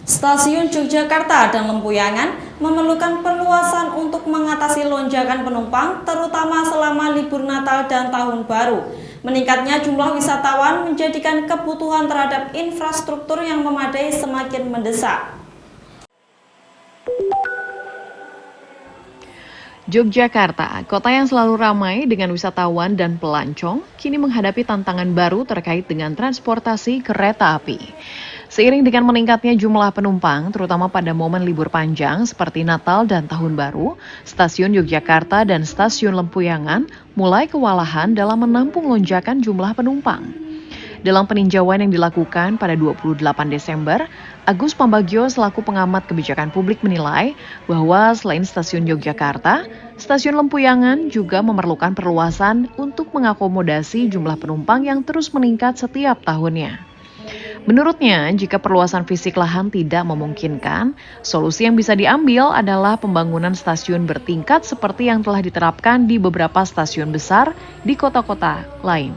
Stasiun Yogyakarta dan Lempuyangan memerlukan perluasan untuk mengatasi lonjakan penumpang, terutama selama libur Natal dan Tahun Baru. Meningkatnya jumlah wisatawan menjadikan kebutuhan terhadap infrastruktur yang memadai semakin mendesak. Yogyakarta, kota yang selalu ramai dengan wisatawan dan pelancong, kini menghadapi tantangan baru terkait dengan transportasi kereta api. Seiring dengan meningkatnya jumlah penumpang, terutama pada momen libur panjang seperti Natal dan Tahun Baru, stasiun Yogyakarta dan stasiun Lempuyangan mulai kewalahan dalam menampung lonjakan jumlah penumpang. Dalam peninjauan yang dilakukan pada 28 Desember, Agus Pambagio selaku pengamat kebijakan publik menilai bahwa selain stasiun Yogyakarta, stasiun Lempuyangan juga memerlukan perluasan untuk mengakomodasi jumlah penumpang yang terus meningkat setiap tahunnya. Menurutnya, jika perluasan fisik lahan tidak memungkinkan, solusi yang bisa diambil adalah pembangunan stasiun bertingkat seperti yang telah diterapkan di beberapa stasiun besar di kota-kota lain.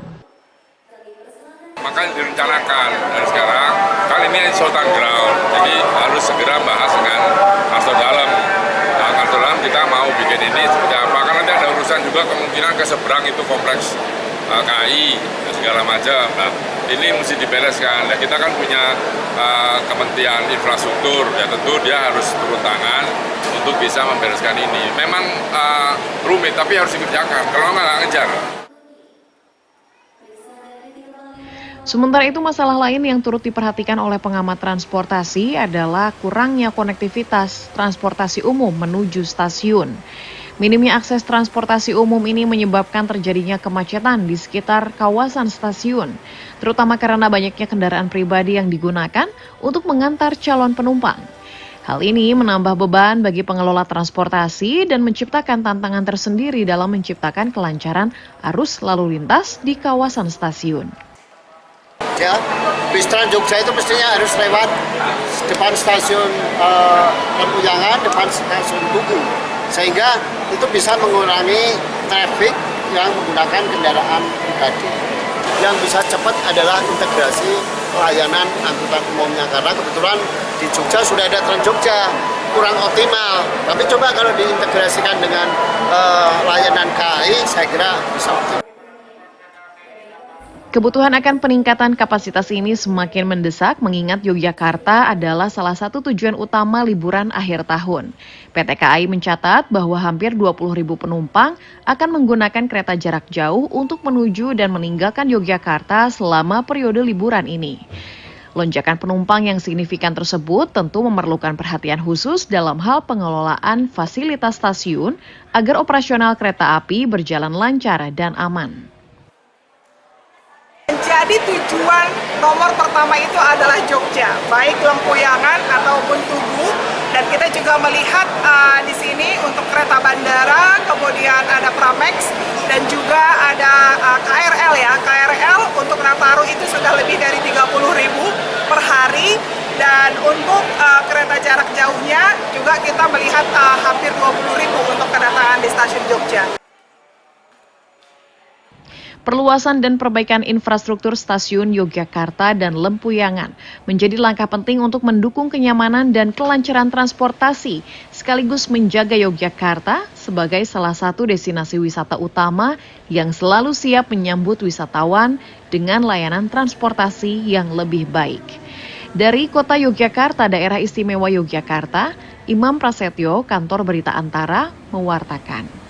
Maka direncanakan dari sekarang, kali ini short-term ground, jadi harus segera bahas dengan Karsto Dalam. Nah, Karsto Dalam kita mau bikin ini seperti apa, karena nanti ada urusan juga kemungkinan ke seberang itu kompleks KAI dan segala macam. Nah, ini mesti dibereskan. Ya, kita kan punya Kementerian Infrastruktur, ya tentu dia harus turun tangan untuk bisa membereskan ini. Memang rumit, tapi harus dikerjakan, kalau nggak ngejar. Sementara itu, masalah lain yang turut diperhatikan oleh pengamat transportasi adalah kurangnya konektivitas transportasi umum menuju stasiun. Minimnya akses transportasi umum ini menyebabkan terjadinya kemacetan di sekitar kawasan stasiun, terutama karena banyaknya kendaraan pribadi yang digunakan untuk mengantar calon penumpang. Hal ini menambah beban bagi pengelola transportasi dan menciptakan tantangan tersendiri dalam menciptakan kelancaran arus lalu lintas di kawasan stasiun. Ya, bis Trans Jogja itu mestinya harus lewat depan stasiun Lempuyangan, depan stasiun Tugu, sehingga itu bisa mengurangi traffic yang menggunakan kendaraan pribadi. Yang bisa cepat adalah integrasi pelayanan angkutan umumnya, karena kebetulan di Jogja sudah ada Trans Jogja, kurang optimal. Tapi coba kalau diintegrasikan dengan layanan KAI, saya kira bisa optimal. Kebutuhan akan peningkatan kapasitas ini semakin mendesak mengingat Yogyakarta adalah salah satu tujuan utama liburan akhir tahun. PT KAI mencatat bahwa hampir 20.000 penumpang akan menggunakan kereta jarak jauh untuk menuju dan meninggalkan Yogyakarta selama periode liburan ini. Lonjakan penumpang yang signifikan tersebut tentu memerlukan perhatian khusus dalam hal pengelolaan fasilitas stasiun agar operasional kereta api berjalan lancar dan aman. Jadi tujuan nomor pertama itu adalah Jogja, baik Lempuyangan ataupun Tugu. Dan kita juga melihat di sini untuk kereta bandara, kemudian ada Pramex dan juga ada KRL ya. KRL untuk Nataru itu sudah lebih dari 30.000 per hari. Dan untuk kereta jarak jauhnya juga kita melihat hampir 20.000 untuk kedatangan di stasiun Jogja. Perluasan dan perbaikan infrastruktur stasiun Yogyakarta dan Lempuyangan menjadi langkah penting untuk mendukung kenyamanan dan kelancaran transportasi, sekaligus menjaga Yogyakarta sebagai salah satu destinasi wisata utama yang selalu siap menyambut wisatawan dengan layanan transportasi yang lebih baik. Dari Kota Yogyakarta, Daerah Istimewa Yogyakarta, Imam Prasetyo, Kantor Berita Antara, mewartakan.